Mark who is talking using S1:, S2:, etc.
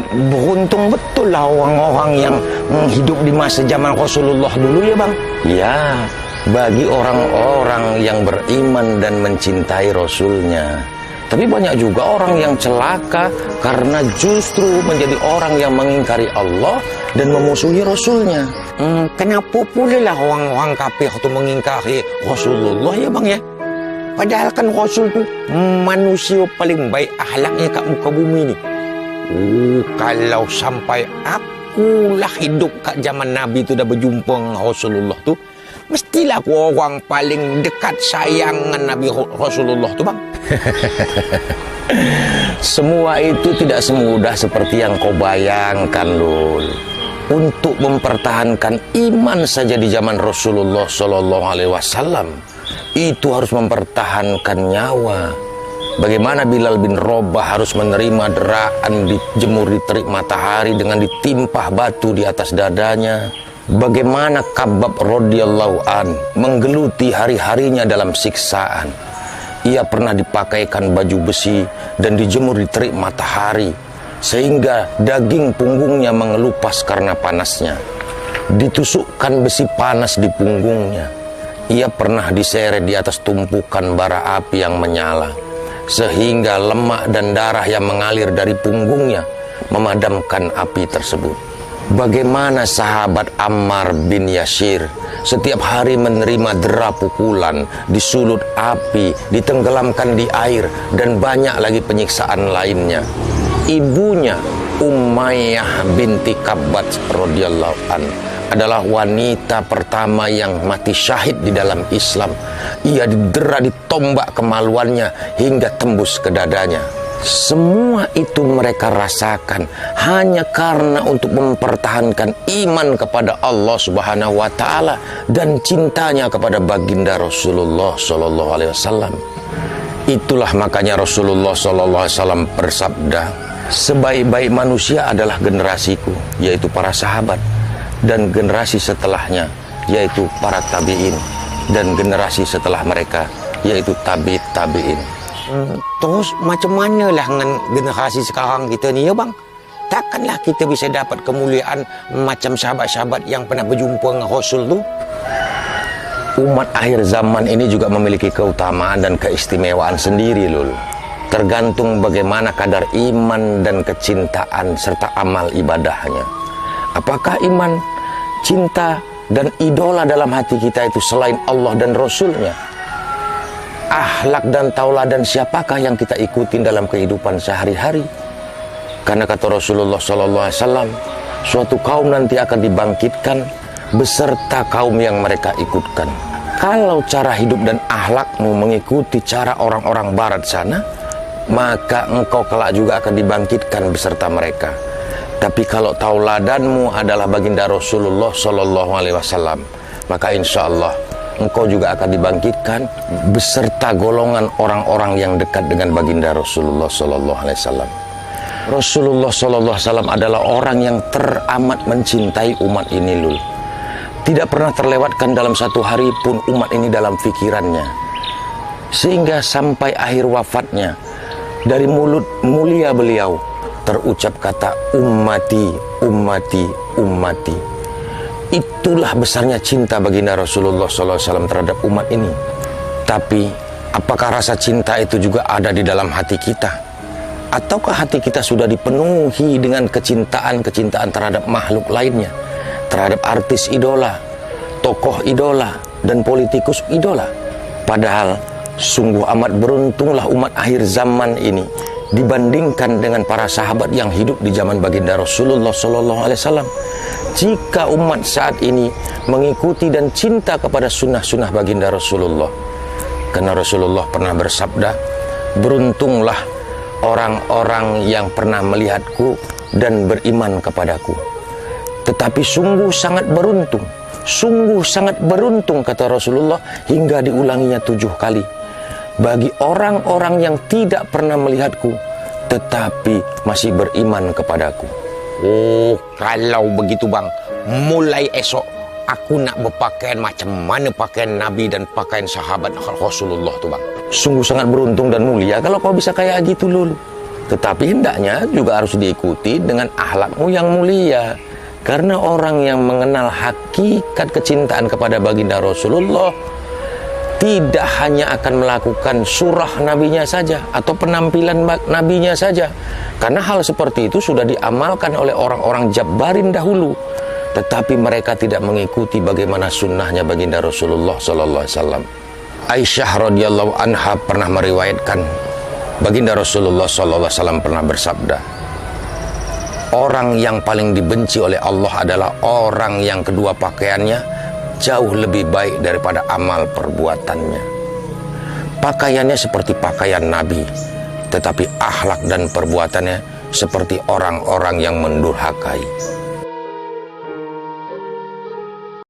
S1: Beruntung betul lah orang-orang yang hidup di masa zaman Rasulullah dulu ya bang.
S2: Ya, bagi orang-orang yang beriman dan mencintai Rasulnya. Tapi banyak juga orang yang celaka karena justru menjadi orang yang mengingkari Allah dan memusuhi Rasulnya.
S1: Kenapa pula lah orang-orang kafir itu mengingkari Rasulullah ya bang ya? Padahal kan Rasul tu manusia paling baik akhlaknya kat muka bumi ni. Kalau sampai akulah hidup kat zaman Nabi tu dah berjumpa dengan Rasulullah tu, mestilah aku orang paling dekat sayang dengan Nabi Rasulullah tu bang.
S2: Semua itu tidak semudah seperti yang kau bayangkan, Lul. Untuk mempertahankan iman saja di zaman Rasulullah Sallallahu Alaihi Wasallam itu harus mempertahankan nyawa. Bagaimana Bilal bin Rabah harus menerima deraan dijemur di terik matahari dengan ditimpah batu di atas dadanya. Bagaimana Kabab radhiyallahu an menggeluti hari-harinya dalam siksaan. Ia pernah dipakaikan baju besi dan dijemur di terik matahari sehingga daging punggungnya mengelupas karena panasnya. Ditusukkan besi panas di punggungnya. Ia pernah diseret di atas tumpukan bara api yang menyala sehingga lemak dan darah yang mengalir dari punggungnya memadamkan api tersebut. Bagaimana sahabat Ammar bin Yasir setiap hari menerima dera pukulan, disulut api, ditenggelamkan di air, dan banyak lagi penyiksaan lainnya. Ibunya Umayyah binti Kabbat radhiyallahu an adalah wanita pertama yang mati syahid di dalam Islam. Ia didera ditombak kemaluannya hingga tembus ke dadanya. Semua itu mereka rasakan hanya karena untuk mempertahankan iman kepada Allah Subhanahu wa taala dan cintanya kepada baginda Rasulullah sallallahu alaihi wasallam. Itulah makanya Rasulullah sallallahu alaihi wasallam bersabda, sebaik-baik manusia adalah generasiku, yaitu para sahabat, dan generasi setelahnya yaitu para tabi'in, dan generasi setelah mereka yaitu tabi'in.
S1: Terus macam mana lah dengan generasi sekarang kita ni ya bang? Takkanlah kita bisa dapat kemuliaan macam sahabat-sahabat yang pernah berjumpa dengan Rasul tu?
S2: Umat akhir zaman ini juga memiliki keutamaan dan keistimewaan sendiri, Lul. Tergantung bagaimana kadar iman dan kecintaan serta amal ibadahnya. Apakah iman, cinta, dan idola dalam hati kita itu selain Allah dan Rasulnya? Akhlak dan tauladan siapakah yang kita ikutin dalam kehidupan sehari-hari? Karena kata Rasulullah SAW, suatu kaum nanti akan dibangkitkan beserta kaum yang mereka ikutkan. Kalau cara hidup dan akhlakmu mengikuti cara orang-orang barat sana, maka engkau kelak juga akan dibangkitkan beserta mereka. Tapi kalau tauladanmu adalah baginda Rasulullah SAW, maka insya Allah engkau juga akan dibangkitkan beserta golongan orang-orang yang dekat dengan baginda Rasulullah SAW. Rasulullah SAW adalah orang yang teramat mencintai umat ini, Lul. Tidak pernah terlewatkan dalam satu hari pun umat ini dalam pikirannya. Sehingga sampai akhir wafatnya, dari mulut mulia beliau terucap kata ummati, ummati, ummati. Itulah besarnya cinta baginda Rasulullah SAW terhadap umat ini. Tapi apakah rasa cinta itu juga ada di dalam hati kita? Ataukah hati kita sudah dipenuhi dengan kecintaan-kecintaan terhadap makhluk lainnya, terhadap artis idola, tokoh idola, dan politikus idola? Padahal sungguh amat beruntunglah umat akhir zaman ini dibandingkan dengan para sahabat yang hidup di zaman baginda Rasulullah SAW. Jika umat saat ini mengikuti dan cinta kepada sunnah-sunnah baginda Rasulullah, karena Rasulullah pernah bersabda, beruntunglah orang-orang yang pernah melihatku dan beriman kepadaku. Tetapi sungguh sangat beruntung kata Rasulullah, hingga diulanginya 7 kali, bagi orang-orang yang tidak pernah melihatku tetapi masih beriman kepadaku.
S1: Oh, kalau begitu bang, mulai esok aku nak berpakaian macam mana pakaian Nabi dan pakaian sahabat Rasulullah tu bang.
S2: Sungguh sangat beruntung dan mulia kalau kau bisa kayak gitu, Lul. Tetapi hendaknya juga harus diikuti dengan akhlakmu yang mulia. Karena orang yang mengenal hakikat kecintaan kepada baginda Rasulullah tidak hanya akan melakukan surah nabinya saja atau penampilan nabinya saja. Karena hal seperti itu sudah diamalkan oleh orang-orang Jabbarin dahulu. Tetapi mereka tidak mengikuti bagaimana sunnahnya baginda Rasulullah sallallahu alaihi wasallam. Aisyah radhiyallahu anha pernah meriwayatkan baginda Rasulullah sallallahu alaihi wasallam pernah bersabda, orang yang paling dibenci oleh Allah adalah orang yang kedua pakaiannya jauh lebih baik daripada amal perbuatannya. Pakaiannya seperti pakaian Nabi, tetapi akhlak dan perbuatannya seperti orang-orang yang mendurhakai.